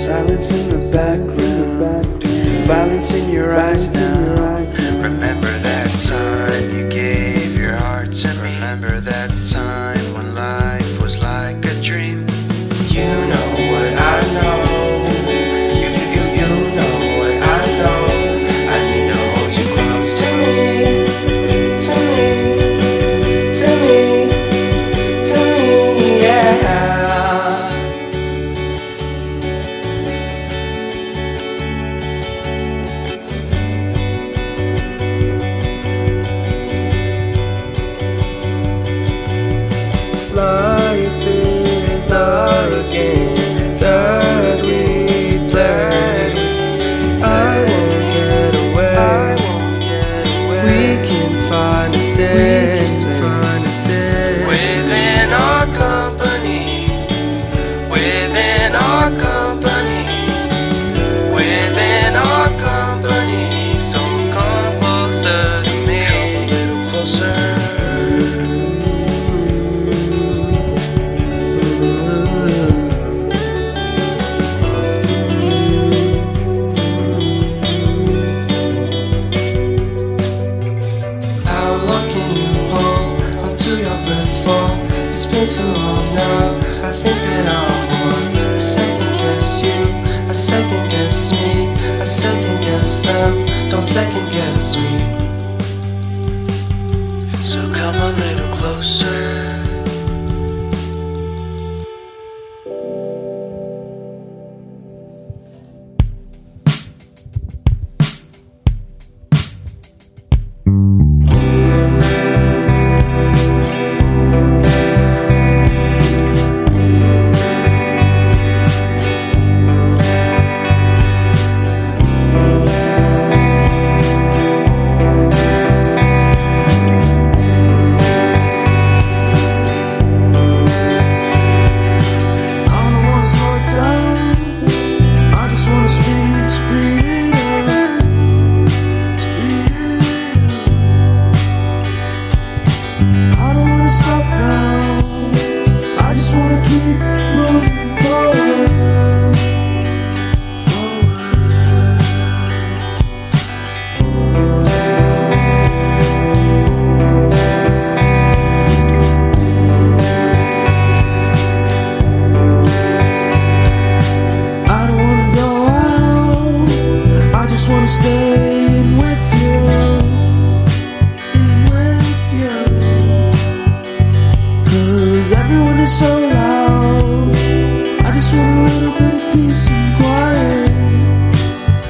Silence in the background, violence in your eyes now. Remember that time you gave your heart to me. Remember that time when life was like a dream. You know what I know. You know what I know. I need to hold you close to me, to me, to me, to me, yeah. Life is our game that we play. I won't get away. We can find a safe place within our company, within our company, within our company. So come closer to me, come a little closer. It's been too long now. I think that I want to second guess you, I second guess me, I second guess them. Don't second guess me. So come a little closer. Staying with you, cause everyone is so loud. I just want a little bit of peace and quiet.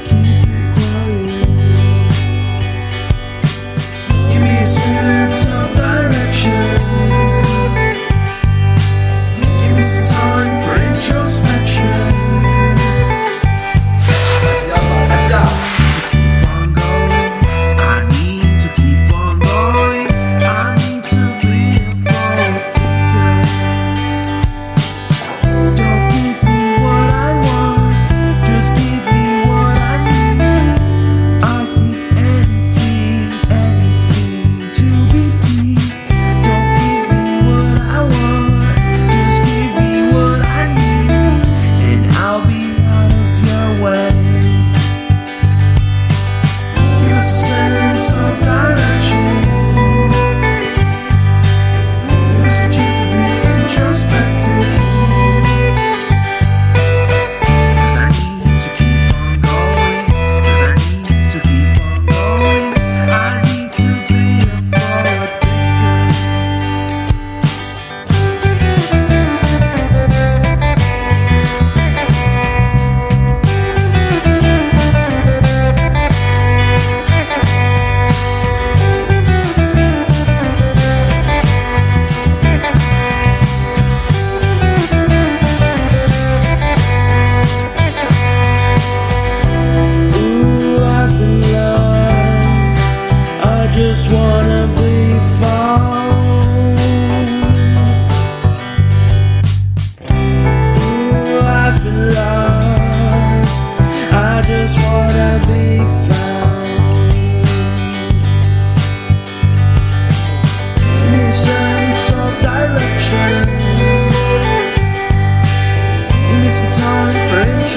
Keep it quiet. Give me a sense of direction. Give me some time for introspection. Let's go.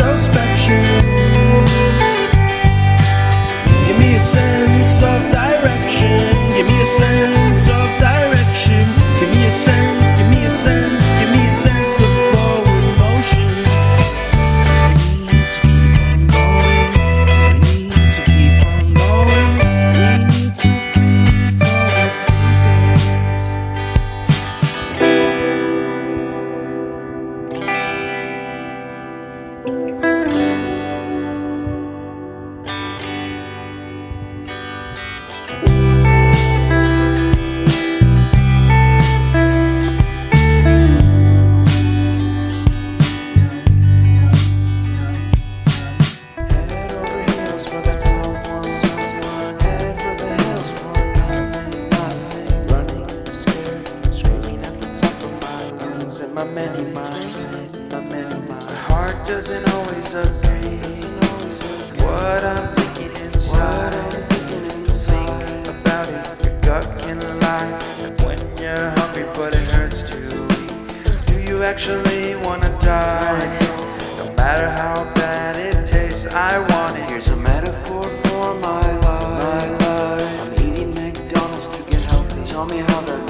introspection. Give me a sense of direction. Give me a sense of direction. Give me a sense, give me a sense, give me a sense of forward motion. 'Cause we need to keep on going. We need to keep on going. We need to be forward thinkers. Head over heels for that someone. Head for the hills for nothing. Running, scared, screaming at the top of my lungs. In my many minds, my many minds. My heart doesn't always agree. What I'm thinking inside. Think about it, your gut can lie. And when you're hungry but it hurts to eat, do you actually wanna die? No matter how bad it tastes, I want it. Here's a metaphor for my life. I'm eating McDonald's to get healthy. Tell me how that